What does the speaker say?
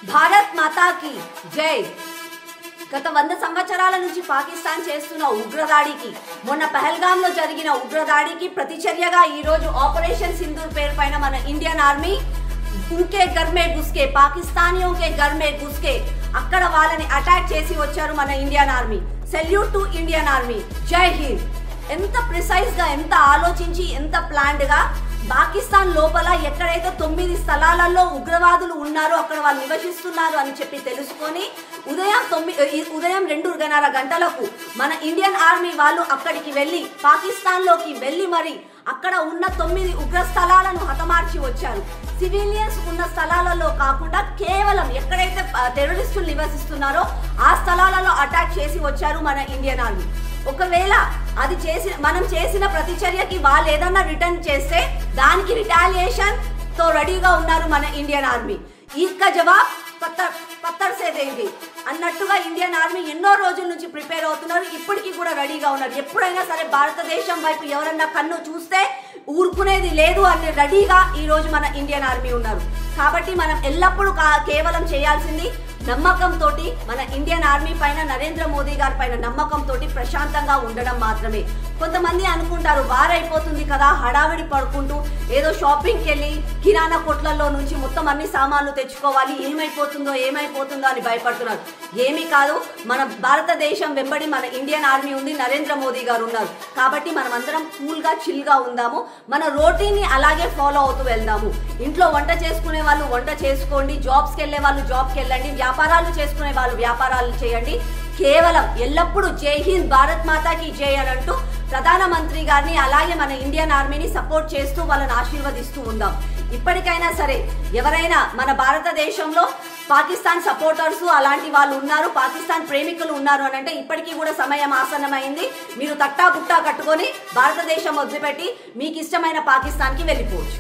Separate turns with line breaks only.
భారత్ మాతాకి జై. గత 100 సంవత్సరాల నుంచి పాకిస్తాన్ చేస్తున్న ఉగ్రదాడికి, మొన్న పహల్గాంలో జరిగిన ఉగ్రదాడికి ప్రతిచర్యగా ఈ రోజు ఆపరేషన్ సింధూర్ పేరు పైన మన ఇండియన్ ఆర్మీ ఉన్కే घर में घुस के పాకిస్తానియోं के घर में घुस के అక్కడ వాళ్ళని అటాక్ చేసి వచ్చారు మన Indian army. Salute to Indian army. జై హింద్. ఎంత ప్రిసైజ్ గా, ఎంత ఆలోచించి, ఎంత ప్లాన్డ్ గా పాకిస్తాన్ లోపల ఎక్కడైతే 9 స్థలాలలో ఉగ్రవాదులు ఉన్నారో అక్కడ వాళ్ళు నివసిస్తున్నారు అని చెప్పి తెలుసుకొని ఉదయం 2:30 గంటలకు మన ఇండియన్ ఆర్మీ వాళ్ళు అక్కడికి వెళ్ళి పాకిస్తాన్లోకి వెళ్ళి మరి అక్కడ ఉన్న 9 ఉగ్ర స్థలాలను హతమార్చి వచ్చారు. సివిలియన్స్ ఉన్న స్థలాలలో కాకుండా కేవలం ఎక్కడైతే టెర్రరిస్టులు నివసిస్తున్నారో ఆ స్థలాలలో అటాక్ చేసి వచ్చారు మన ఇండియన్ ఆర్మీ. ఒకవేళ అది మనం చేసిన ప్రతిచర్యకి వాళ్ళు ఏదన్నా రిటర్న్ చేస్తే దానికి రిటాలియేషన్ తో రెడీగా ఉన్నారు మన ఇండియన్ ఆర్మీ. ఈక జవాబ్ పత్తర్ సే దేంగే అన్నట్టుగా ఇండియన్ ఆర్మీ ఎన్నో రోజుల నుంచి ప్రిపేర్ అవుతున్నారు. ఇప్పటికీ కూడా రెడీగా ఉన్నారు. ఎప్పుడైనా సరే భారతదేశం వైపు ఎవరన్నా కన్ను చూస్తే ఊరుకునేది లేదు అని రెడీగా ఈ రోజు మన ఇండియన్ ఆర్మీ ఉన్నారు. కాబట్టి మనం ఎల్లప్పుడూ కేవలం చేయాల్సింది నమ్మకంతో, మన ఇండియన్ ఆర్మీ పైన, నరేంద్ర మోదీ గారి పైన నమ్మకంతో ప్రశాంతంగా ఉండడం మాత్రమే. కొంతమంది అనుకుంటారు వారైపోతుంది కదా హడావిడి పడుకుంటూ ఏదో షాపింగ్కి వెళ్ళి కిరాణా కొట్లలో నుంచి మొత్తం అన్ని సామాన్లు తెచ్చుకోవాలి, ఏమైపోతుందో అని భయపడుతున్నారు. ఏమీ కాదు. మన భారతదేశం వెంబడి మన ఇండియన్ ఆర్మీ ఉంది, నరేంద్ర మోదీ గారు ఉన్నారు. కాబట్టి మనం అందరం కూల్గా చిల్గా ఉందాము. మన రోటీని అలాగే ఫాలో అవుతూ వెళ్దాము. ఇంట్లో వంట చేసుకునే వాళ్ళు వంట చేసుకోండి, జాబ్స్కి వెళ్ళే వాళ్ళు జాబ్కి వెళ్ళండి, వ్యాపారాలు చేసుకునే వాళ్ళు వ్యాపారాలు చేయండి. కేవలం ఎల్లప్పుడూ జై హింద్, భారత్ మాతాకి జై అని అంటూ ప్రధానమంత్రి గారిని అలాగే మన ఇండియన్ ఆర్మీని సపోర్ట్ చేస్తూ వాళ్ళని ఆశీర్వదిస్తూ ఉందాం. ఇప్పటికైనా సరే ఎవరైనా మన భారతదేశంలో పాకిస్తాన్ సపోర్టర్స్ అలాంటి వాళ్ళు ఉన్నారు, పాకిస్తాన్ ప్రేమికులు ఉన్నారు అని అంటే ఇప్పటికీ కూడా సమయం ఆసన్నమైంది. మీరు తట్టా బుట్టా కట్టుకొని భారతదేశం వదిలిపెట్టి మీకు ఇష్టమైన పాకిస్తాన్కి వెళ్ళిపోవచ్చు.